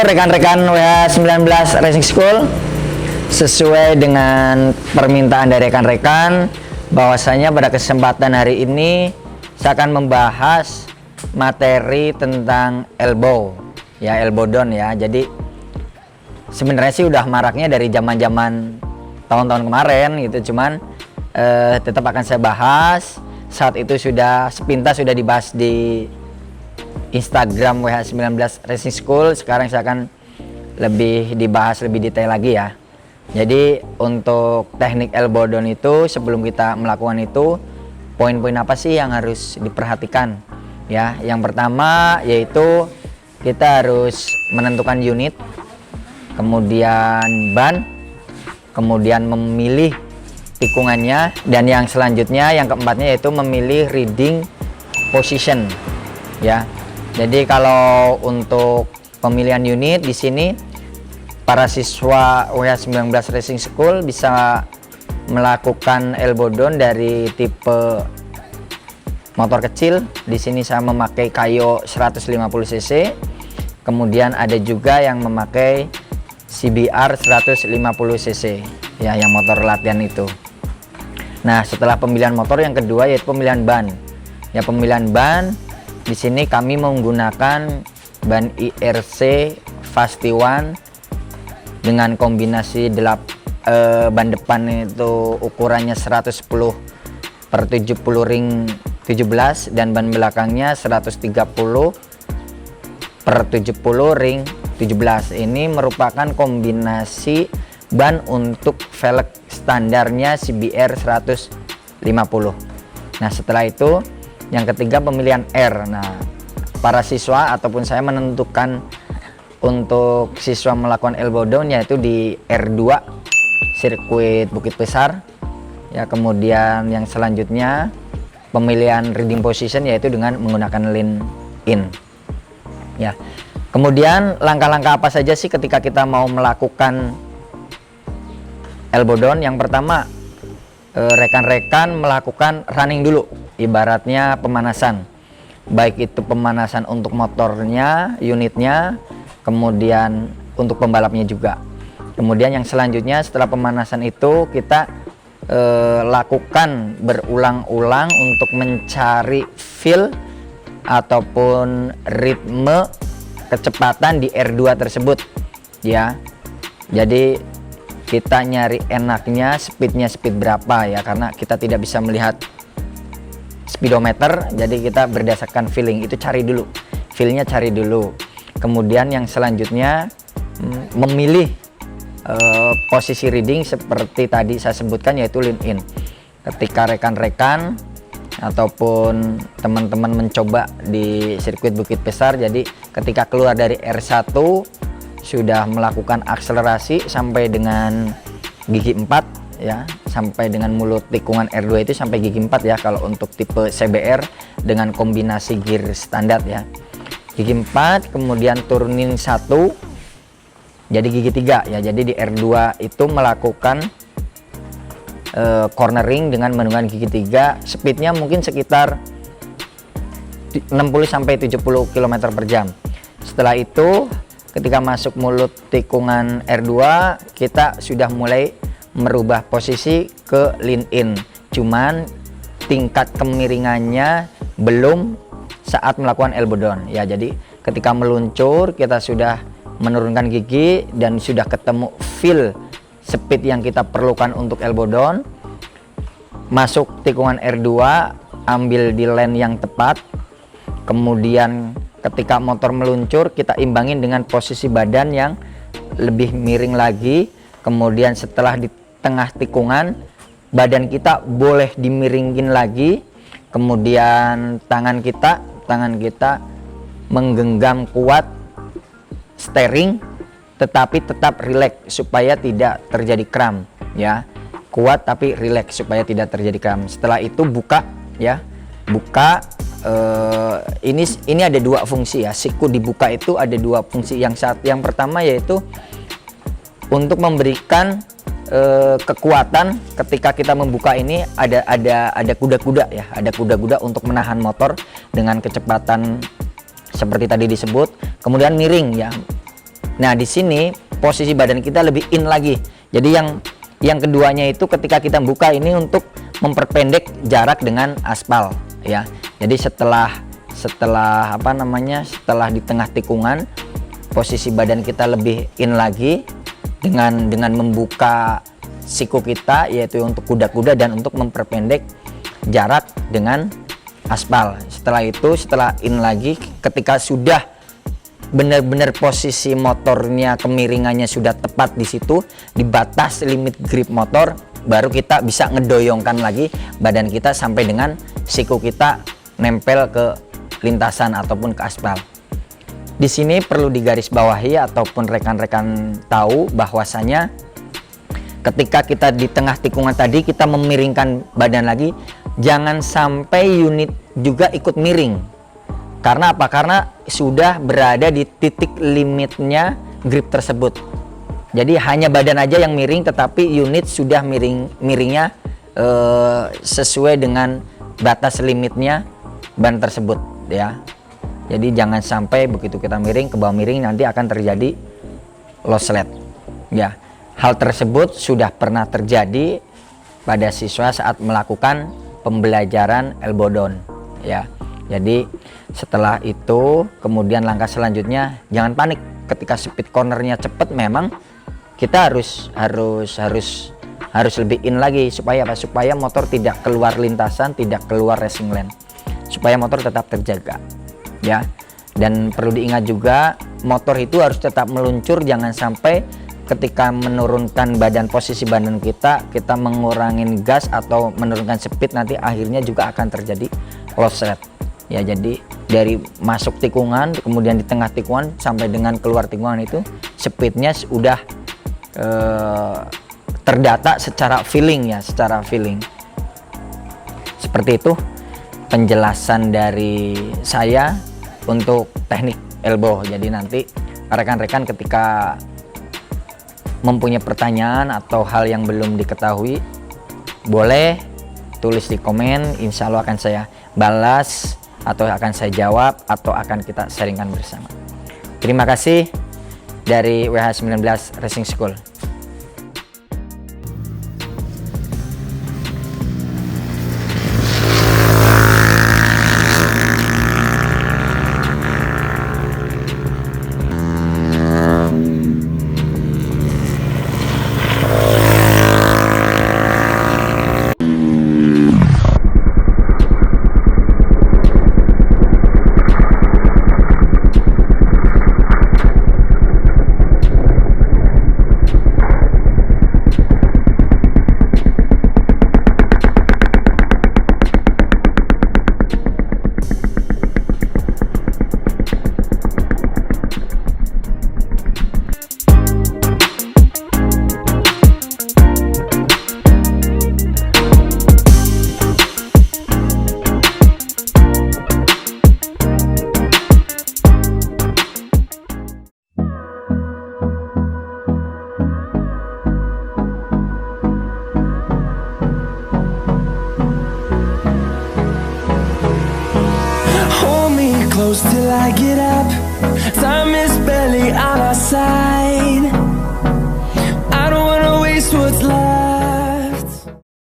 rekan-rekan WH19 Racing School, sesuai dengan permintaan dari rekan-rekan bahwasanya pada kesempatan hari ini saya akan membahas materi tentang elbow ya, elbow down ya. Jadi sebenarnya sih udah maraknya dari zaman-zaman tahun-tahun kemarin gitu, cuman tetap akan saya bahas. Saat itu sudah sepintas sudah dibahas di Instagram WH19 Racing School. Sekarang saya akan lebih dibahas lebih detail lagi ya. Jadi untuk teknik elbow down itu, sebelum kita melakukan itu, poin-poin apa sih yang harus diperhatikan ya? Yang pertama yaitu kita harus menentukan unit, kemudian ban, kemudian memilih tikungannya, dan yang selanjutnya yang keempatnya yaitu memilih reading position ya. Jadi kalau untuk pemilihan unit di sini para siswa WH19 Racing School bisa melakukan elbow down dari tipe motor kecil. Di sini saya memakai Kayo 150 cc. Kemudian ada juga yang memakai CBR 150 cc ya, yang motor latihan itu. Nah, setelah pemilihan motor, yang kedua yaitu pemilihan ban. Ya, pemilihan ban di sini kami menggunakan ban IRC Fasti One dengan kombinasi ban depan itu ukurannya 110/70 ring 17 dan ban belakangnya 130/70 ring 17. Ini merupakan kombinasi ban untuk velg standarnya CBR 150. Nah, setelah itu yang ketiga pemilihan R. Nah, para siswa ataupun saya menentukan untuk siswa melakukan elbow down yaitu di R2 sirkuit Bukit Besar ya. Kemudian yang selanjutnya pemilihan reading position yaitu dengan menggunakan lean in ya. Kemudian langkah-langkah apa saja sih ketika kita mau melakukan elbow down? Yang pertama, rekan-rekan melakukan running dulu, ibaratnya pemanasan, baik itu pemanasan untuk motornya, unitnya, kemudian untuk pembalapnya juga. Kemudian yang selanjutnya setelah pemanasan itu kita lakukan berulang-ulang untuk mencari feel ataupun ritme kecepatan di R2 tersebut ya. Jadi kita nyari enaknya speednya speed berapa ya, karena kita tidak bisa melihat speedometer, jadi kita berdasarkan feeling itu, cari dulu feelnya, cari dulu. Kemudian yang selanjutnya memilih posisi reading seperti tadi saya sebutkan yaitu lean in. Ketika rekan-rekan ataupun teman-teman mencoba di sirkuit Bukit Besar, jadi ketika keluar dari R1 sudah melakukan akselerasi sampai dengan gigi 4 ya, sampai dengan mulut tikungan R2 itu sampai gigi 4 ya kalau untuk tipe CBR dengan kombinasi gear standar ya. Gigi 4, kemudian turunin 1 jadi gigi 3 ya. Jadi di R2 itu melakukan cornering dengan menggunakan gigi 3, speednya mungkin sekitar 60-70 km per jam. Setelah itu ketika masuk mulut tikungan R2 kita sudah mulai merubah posisi ke lean in, cuman tingkat kemiringannya belum saat melakukan elbow down ya. Jadi ketika meluncur kita sudah menurunkan gigi dan sudah ketemu feel speed yang kita perlukan untuk elbow down. Masuk tikungan R2, ambil di lane yang tepat, kemudian ketika motor meluncur kita imbangin dengan posisi badan yang lebih miring lagi. Kemudian setelah di tengah tikungan badan kita boleh dimiringin lagi, kemudian tangan kita menggenggam kuat steering tetapi tetap rileks supaya tidak terjadi kram ya. Kuat tapi rileks supaya tidak terjadi kram. Setelah itu buka ya, buka. Ini ada dua fungsi ya, siku dibuka itu ada dua fungsi. Yang pertama yaitu untuk memberikan kekuatan ketika kita membuka ini, ada kuda-kuda ya, ada kuda-kuda untuk menahan motor dengan kecepatan seperti tadi disebut. Kemudian miring ya, Nah, di sini posisi badan kita lebih in lagi. Jadi yang keduanya itu ketika kita buka ini untuk memperpendek jarak dengan aspal ya. Jadi setelah di tengah tikungan, posisi badan kita lebih in lagi dengan membuka siku kita, yaitu untuk kuda-kuda dan untuk memperpendek jarak dengan aspal. Setelah itu, setelah in lagi, ketika sudah benar-benar posisi motornya, kemiringannya sudah tepat di situ, di batas limit grip motor, baru kita bisa ngedoyongkan lagi badan kita sampai dengan siku kita nempel ke lintasan ataupun ke aspal. Di sini perlu digarisbawahi ataupun rekan-rekan tahu bahwasanya ketika kita di tengah tikungan tadi kita memiringkan badan lagi, jangan sampai unit juga ikut miring. Karena apa? Karena sudah berada di titik limitnya grip tersebut. Jadi hanya badan aja yang miring, tetapi unit sudah miringnya sesuai dengan batas limitnya ban tersebut ya. Jadi jangan sampai begitu kita miring ke bawah miring, nanti akan terjadi low sled ya. Hal tersebut sudah pernah terjadi pada siswa saat melakukan pembelajaran elbow down ya. Jadi setelah itu kemudian langkah selanjutnya jangan panik ketika speed cornernya cepat. Memang kita harus lebih in lagi supaya apa? Supaya motor tidak keluar lintasan, tidak keluar racing lane, supaya motor tetap terjaga ya. Dan perlu diingat juga, motor itu harus tetap meluncur, jangan sampai ketika menurunkan posisi badan kita mengurangin gas atau menurunkan speed, nanti akhirnya juga akan terjadi low sled ya. Jadi dari masuk tikungan, kemudian di tengah tikungan sampai dengan keluar tikungan itu speednya sudah terdata secara feeling ya, secara feeling. Seperti itu penjelasan dari saya untuk teknik elbow. Jadi nanti rekan-rekan ketika mempunyai pertanyaan atau hal yang belum diketahui, boleh tulis di komen, insya Allah akan saya balas atau akan saya jawab atau akan kita sharingkan bersama. Terima kasih dari WH19 Racing School. Close till I get up. Time is barely on our side.